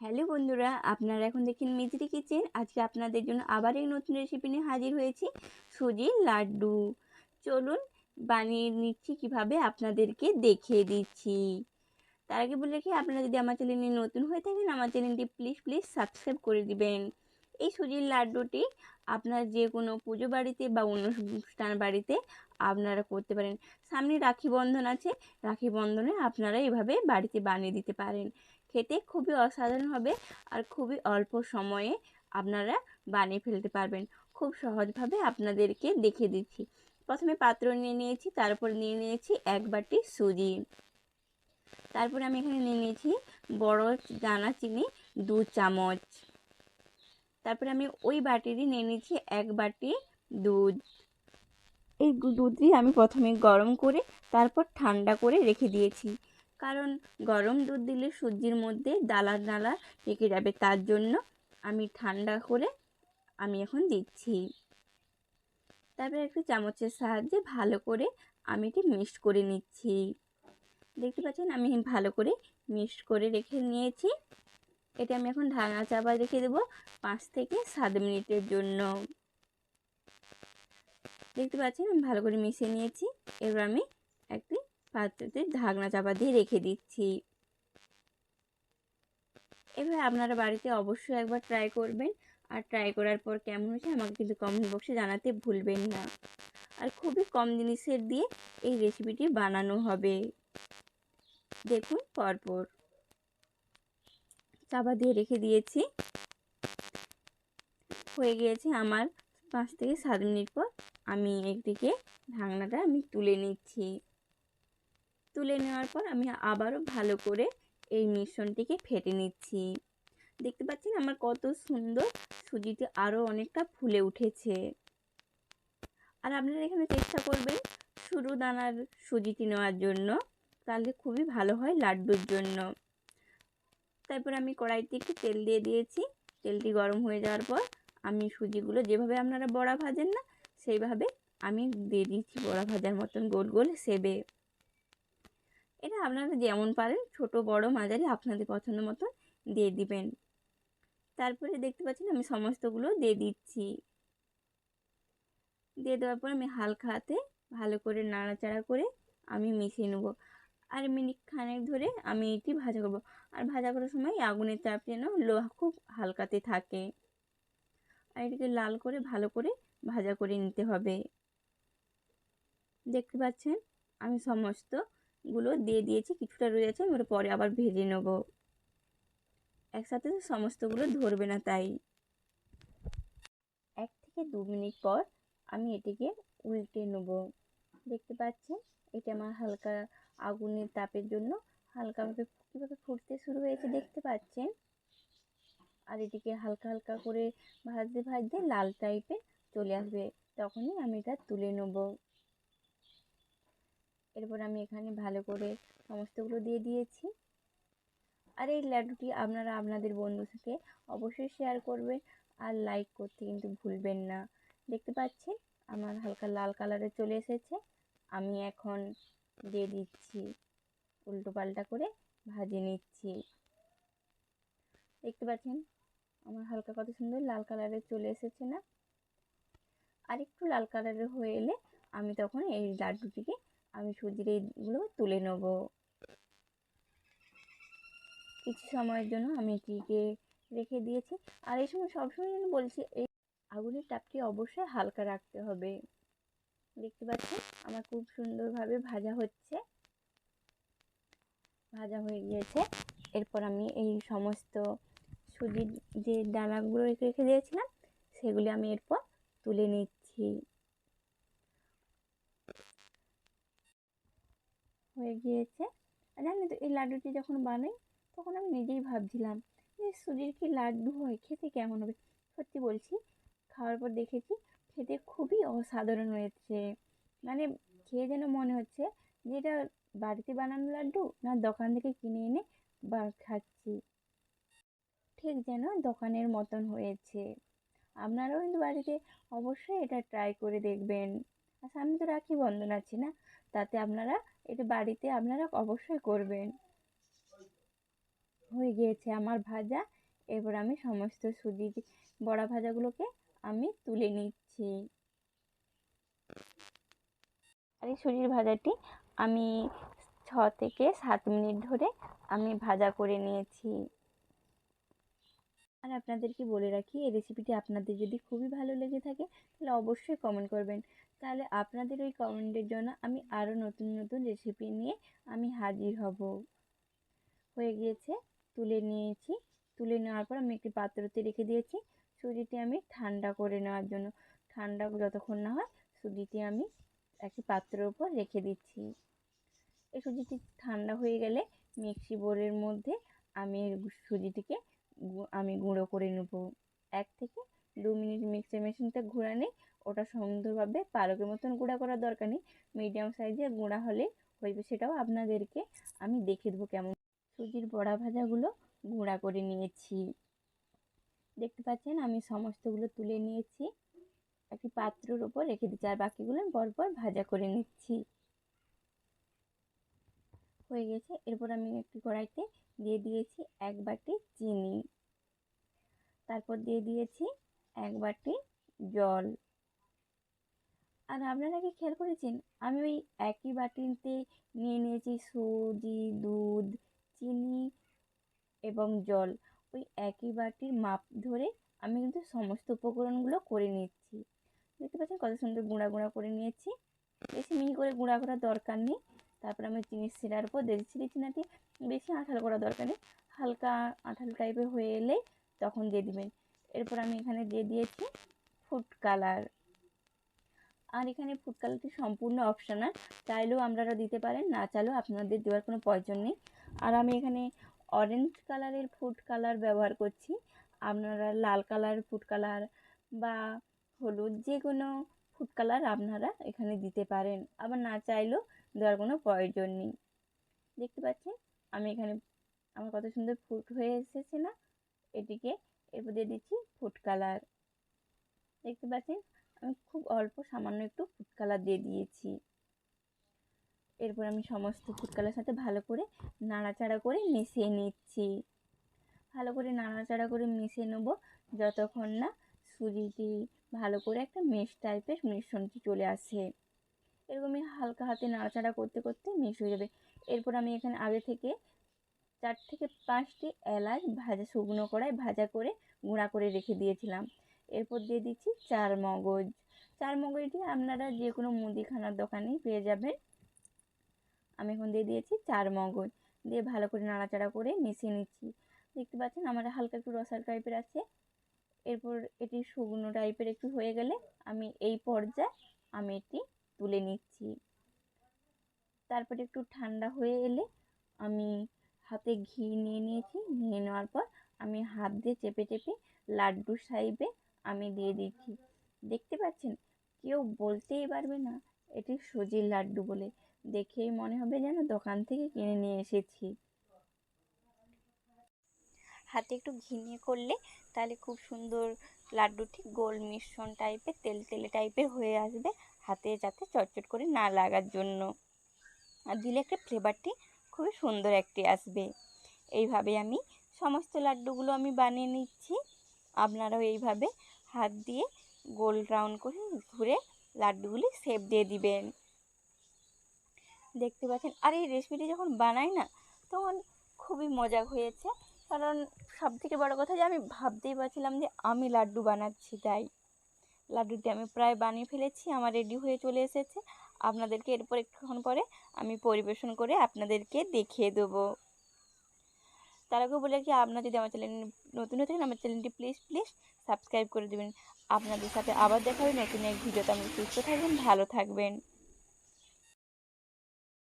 Hello বন্ধুরা, আপনারা এখন দেখছেন মিজরি কিচেন। আজকে আপনাদের জন্য আবার এক নতুন রেসিপি নিয়ে হাজির হয়েছি, সুজির লাড্ডু। চলুন বানিয়ে নিচ্ছি, কিভাবে আপনাদেরকে দেখিয়ে দিচ্ছি। তার আগে বলে রাখি, আপনারা যদি আমার চ্যানেলে নতুন হয়ে থাকেন, আমার চ্যানেলটি প্লিজ সাবস্ক্রাইব করে দিবেন। এই সুজির লাড্ডুটি আপনার যে কোনো পুজো বাড়িতে বা অনুষ্ঠান বাড়িতে আপনারা করতে পারেন। সামনে রাখি বন্ধন আছে, রাখি বন্ধনে আপনারা এভাবে বাড়িতে বানিয়ে দিতে পারেন। খেতে খুবই অসাধারণ হবে আর খুবই অল্প সময়ে আপনারা বানিয়ে ফেলতে পারবেন। খুব সহজভাবে আপনাদেরকে দেখিয়ে দিচ্ছি। প্রথমে পাত্র নিয়ে নিয়েছি, তারপর নিয়ে নিয়েছি 1 বাটি সুজি। তারপরে আমি এখানে নিয়ে নিয়েছি বড় দানা চিনি 2 চামচ। তারপরে আমি ওই বাটিরই নিয়ে নিয়েছি 1 বাটি দুধ। এই দুধটি আমি প্রথমে গরম করে তারপর ঠান্ডা করে রেখে দিয়েছি, কারণ গরম দুধ দিলে সুজির মধ্যে দালা দালা পেকে যাবে, তার জন্য আমি ঠান্ডা করে আমি এখন দিচ্ছি। তারপরে একটু চামচের সাহায্যে ভালো করে আমি এটি মিক্সড করে নিচ্ছি। দেখতে পাচ্ছেন আমি ভালো করে মিক্সড করে রেখে নিয়েছি। এটা আমি এখন ঢাকনা চাপা রেখে দেবো 5 থেকে 7 মিনিটের জন্য। দেখতে পাচ্ছেন আমি ভালো করে মিশিয়ে নিয়েছি। এবার আমি একটি পাত্রতে ঢাকনা চাপা দিয়ে রেখে দিচ্ছি। এবার আপনারা বাড়িতে অবশ্যই একবার ট্রাই করবেন, আর ট্রাই করার পর কেমন হয়েছে আমাকে কিন্তু কমেন্ট বক্সে জানাতে ভুলবেন না। আর খুবই কম জিনিসের দিয়ে এই রেসিপিটি বানানো হবে। দেখুন পরপর চাপা দিয়ে রেখে দিয়েছি, হয়ে গিয়েছে আমার 5 থেকে 7 মিনিট পর আমি একদিকে ঢাকনাটা আমি তুলে নিচ্ছি। তুলে নেওয়ার পর আমি আবারও ভালো করে এই মিশ্রণটিকে ফেটে নিচ্ছি। দেখতে পাচ্ছেন আমার কত সুন্দর সুজিটি আরও অনেকটা ফুলে উঠেছে। আর আপনারা এখানে চেষ্টা করবেন সরু দানার সুজিটি নেওয়ার জন্য, তাহলে খুবই ভালো হয় লাড্ডুর জন্য। তারপর আমি কড়াইতে একটু তেল দিয়ে দিয়েছি। তেলটি গরম হয়ে যাওয়ার পর আমি সুজিগুলো যেভাবে আপনারা বড়া ভাজেন না, সেইভাবে আমি দিয়ে দিচ্ছি বড়া ভাজার মতন গোল গোল সেবে। এটা আপনারা যেমন পারেন, ছোট বড় মাঝারি আপনাদের পছন্দ মতন দিয়ে দিবেন। তারপরে দেখতে পাচ্ছেন আমি সমস্তগুলো দিয়ে দিচ্ছি। দিয়ে দেওয়ার পর আমি হালকা হাতে ভালো করে নাড়াচাড়া করে আমি মিশিয়ে নেব। আর মিনিট খানেক ধরে আমি এটি ভাজা করব। আর ভাজা করার সময় আগুনের তাপ যেন খুব হালকাতে থাকে। আর এটিকে লাল করে ভালো করে ভাজা করে নিতে হবে। দেখতে পাচ্ছেন আমি সমস্তগুলো দিয়ে দিয়েছি, কিছুটা রয়েছে, আমি পরে আবার ভেজে নেব। একসাথে সমস্তগুলো ধরবে না, তাই 1 থেকে 2 মিনিট পর আমি এটিকে উল্টে নেব। দেখতে পাচ্ছেন এটা আমার হালকা আগুনের তাপের জন্য হালকাভাবে কীভাবে ফুটতে শুরু হয়েছে দেখতে পাচ্ছেন। আর এটিকে হালকা হালকা করে ভাজতে ভাজতে লাল টাইপের চলে আসবে, তখনই আমি এটা তুলে নেব। এরপর আমি এখানে ভালো করে সমস্তগুলো দিয়ে দিয়েছি। আর এই লাড্ডুটি আপনারা আপনাদের বন্ধুর সাথে অবশ্যই শেয়ার করবেন, আর লাইক করতে কিন্তু ভুলবেন না। দেখতে পাচ্ছেন আমার হালকা লাল কালারে চলে এসেছে। আমি এখন দিয়ে দিচ্ছি, উল্টো পাল্টা করে ভাজে নিচ্ছি। দেখতে পাচ্ছেন আমার হালকা কত সুন্দর লাল কালারে চলে এসেছে না? আর একটু লাল কালারের হয়ে এলে আমি তখন এই লাড্ডুটিকে আমি সুজির এইগুলো তুলে নেব। কিছু সময়ের জন্য আমি এটিকে রেখে দিয়েছি। আর এই সময় সবসময় যেন বলছি, এই আগুনের তাপটি অবশ্যই হালকা রাখতে হবে। দেখতে পাচ্ছেন আমার খুব সুন্দরভাবে ভাজা হচ্ছে, ভাজা হয়ে গিয়েছে। এরপর আমি এই সমস্ত সুজির যে ডালাগুলো রেখে দিয়েছিলাম সেগুলি আমি এরপর তুলে নিচ্ছি। হয়ে গিয়েছে। আর জানেন তো এই লাড্ডুটি যখন বানাই তখন আমি নিজেই ভাবছিলাম যে সুজির কি লাড্ডু হয়, খেতে কেমন হবে। সত্যি বলছি, খাওয়ার পর দেখেছি খেতে খুবই অসাধারণ হয়েছে। মানে খেয়ে যেন মনে হচ্ছে যে এটা বাড়িতে বানানো লাড্ডু না দোকান থেকে কিনে এনে খাচ্ছি, ঠিক যেন দোকানের মতন হয়েছে। আপনারাও কিন্তু বাড়িতে অবশ্যই এটা ট্রাই করে দেখবেন। আর সামনে তো রাখি বন্ধন আছে না, তাতে আপনারা এটা বাড়িতে আপনারা অবশ্যই করবেন। হয়ে গিয়েছে আমার ভাজা। এরপর আমি সমস্ত সুজির বড়া ভাজাগুলোকে আমি তুলে নিচ্ছি। আর এই সুজির ভাজাটি আমি 6 থেকে 7 মিনিট ধরে আমি ভাজা করে নিয়েছি। আর আপনাদেরকে বলে রাখি, এই রেসিপিটি আপনাদের যদি খুবই ভালো লেগে থাকে তাহলে অবশ্যই কমেন্ট করবেন। তাহলে আপনাদের ওই কমেন্টের জন্য আমি আরও নতুন নতুন রেসিপি নিয়ে আমি হাজির হব। হয়ে গিয়েছে, তুলে নিয়েছি। তুলে নেওয়ার পর আমি একটি পাত্রতে রেখে দিয়েছি সুজিটি আমি ঠান্ডা করে নেওয়ার জন্য। ঠান্ডা যতক্ষণ না হয় সুজিটি আমি একটি পাত্রের উপর রেখে দিচ্ছি। এই সুজিটি ঠান্ডা হয়ে গেলে মিক্সি বোলের মধ্যে আমি সুজিটিকে আমি গুঁড়ো করে নেব। 1 থেকে 2 মিনিট মিক্সচার মেশিনটা ঘোরালে ওটা সুন্দরভাবে পালকের মতন গুঁড়া করার দরকার নেই, মিডিয়াম সাইজের গুঁড়া হলে হইবে। সেটাও আপনাদেরকে আমি দেখে দেবো কেমন। সুজির বড়া ভাজাগুলো গুঁড়া করে নিয়েছি, দেখতে পাচ্ছেন আমি সমস্তগুলো তুলে নিয়েছি, একটি পাত্রের উপর রেখে দিচ্ছি, আর বাকিগুলো পরপর ভাজা করে নিচ্ছি। হয়ে গেছে। এরপর আমি একটি কড়াইতে দিয়ে দিয়েছি 1 বাটি চিনি, তারপর দিয়ে দিয়েছি 1 বাটি জল। আর আপনারা কি খেয়াল করেছেন, আমি ওই একই বাটিতে নিয়ে নিয়েছি সুজি, দুধ, চিনি এবং জল। ওই একই বাটির মাপ ধরে আমি কিন্তু সমস্ত উপকরণগুলো করে নিচ্ছি। দেখতে পাচ্ছেন কত সুন্দর গুঁড়া গুঁড়া করে নিয়েছি। বেশি মিহি করে গুঁড়া করার দরকার নেই। তারপর আমি চিনির শিরার উপর দিয়ে দিচ্ছি। চিনিটি বেশি আঠালো করার দরকার নেই, হালকা আঠালো টাইপের হয়ে এলে তখন দিয়ে দিবেন। এরপর আমি এখানে দিয়ে দিয়েছি ফুড কালার। আর এখানে ফুড কালারটি সম্পূর্ণ অপশনাল, চাইলেও আপনারা দিতে পারেন, না চাইলেও আপনাদের দেওয়ার কোনো প্রয়োজন নেই। আর আমি এখানে অরেঞ্জ কালারের ফুড কালার ব্যবহার করছি। আপনারা লাল কালার ফুড কালার বা হলুদ যে কোনো ফুড কালার আপনারা এখানে দিতে পারেন, আবার না চাইলেও দেওয়ার কোনো প্রয়োজন নেই। দেখতে পাচ্ছেন আমি এখানে আমার কত সুন্দর ফুড হয়ে এসেছে না, এটিকে এরপর দিয়ে দিচ্ছি ফুড কালার। দেখতে পাচ্ছেন আমি খুব অল্প সামান্য একটু ফুড কালার দিয়ে দিয়েছি। এরপর আমি সমস্ত ফুড কালারের সাথে ভালো করে নাড়াচাড়া করে মিশিয়ে নিচ্ছি। ভালো করে নাড়াচাড়া করে মিশিয়ে নেব যতক্ষণ না সুজিটি ভালো করে একটা মেশ টাইপের মিশ্রণটি চলে আসে। এরকমই হালকা হাতে নাড়াচাড়া করতে করতে মিশ হয়ে যাবে। এরপর আমি এখানে আগে থেকে 4 থেকে 5টি এলাচ ভাজা শুকনো কড়াই ভাজা করে গুঁড়া করে রেখে দিয়েছিলাম। এরপর দিয়ে দিচ্ছি 4 মগজ। 4 মগজটি আপনারা যে কোনো মুদিখানার দোকানেই পেয়ে যাবেন। আমি এখন দিয়ে দিয়েছি 4 মগজ, দিয়ে ভালো করে নাড়াচাড়া করে মিশিয়ে নিচ্ছি। দেখতে পাচ্ছেন আমার হালকা একটু রসাল টাইপের আছে। এরপর এটি শুকনো টাইপের একটু হয়ে গেলে আমি এই পর্যায়ে আমি এটি তুলে নিচ্ছি। তারপর একটু ঠান্ডা হয়ে এলে আমি হাতে ঘি নিয়ে নিয়েছি। নিয়ে নেওয়ার পর আমি হাত দিয়ে চেপে চেপে লাড্ডু সাইজে আমি দিয়ে দিচ্ছি। দেখতে পাচ্ছেন কেউ বলতেই পারবে না এটি সুজির লাড্ডু বলে, দেখেই মনে হবে যেন দোকান থেকে কিনে নিয়ে এসেছি। হাতে একটু ঘি নিয়ে করলে তাহলে খুব সুন্দর লাড্ডুটি গোল মিশ্রণ টাইপের তেলে টাইপের হয়ে আসবে, হাতে যাতে চটচট করে না লাগার জন্য। আর দিলে একটা ফ্লেভারটি খুবই সুন্দর একটি আসবে। এইভাবে আমি সমস্ত লাড্ডুগুলো আমি বানিয়ে নিচ্ছি। আপনারাও এইভাবে হাত দিয়ে গোল রাউন্ড করে ঘুরে লাড্ডুগুলি শেপ দিয়ে দিবেন। দেখতে পাচ্ছেন আর এই রেসিপিটি যখন বানাই না তখন খুবই মজা হয়েছে, কারণ সবথেকে বড় কথা যে আমি ভাবতেই পারছিলাম যে আমি লাড্ডু বানাচ্ছি। তাই লাড্ডুটি আমি প্রায় বানিয়ে ফেলেছি, আমার রেডি হয়ে চলে এসেছে। আপনাদেরকে এরপর একটুক্ষণ পরে আমি পরিবেশন করে আপনাদেরকে দেখিয়ে দেবো। তার আগে বলে কি, আপনারা যদি আমার চ্যানেল নতুন হয়ে থাকেন আমার চ্যানেলটি প্লিজ সাবস্ক্রাইব করে দেবেন। আপনাদের সাথে আবার দেখা হবে নতুন এক ভিডিওতে। আপনি সুস্থ থাকবেন, ভালো থাকবেন।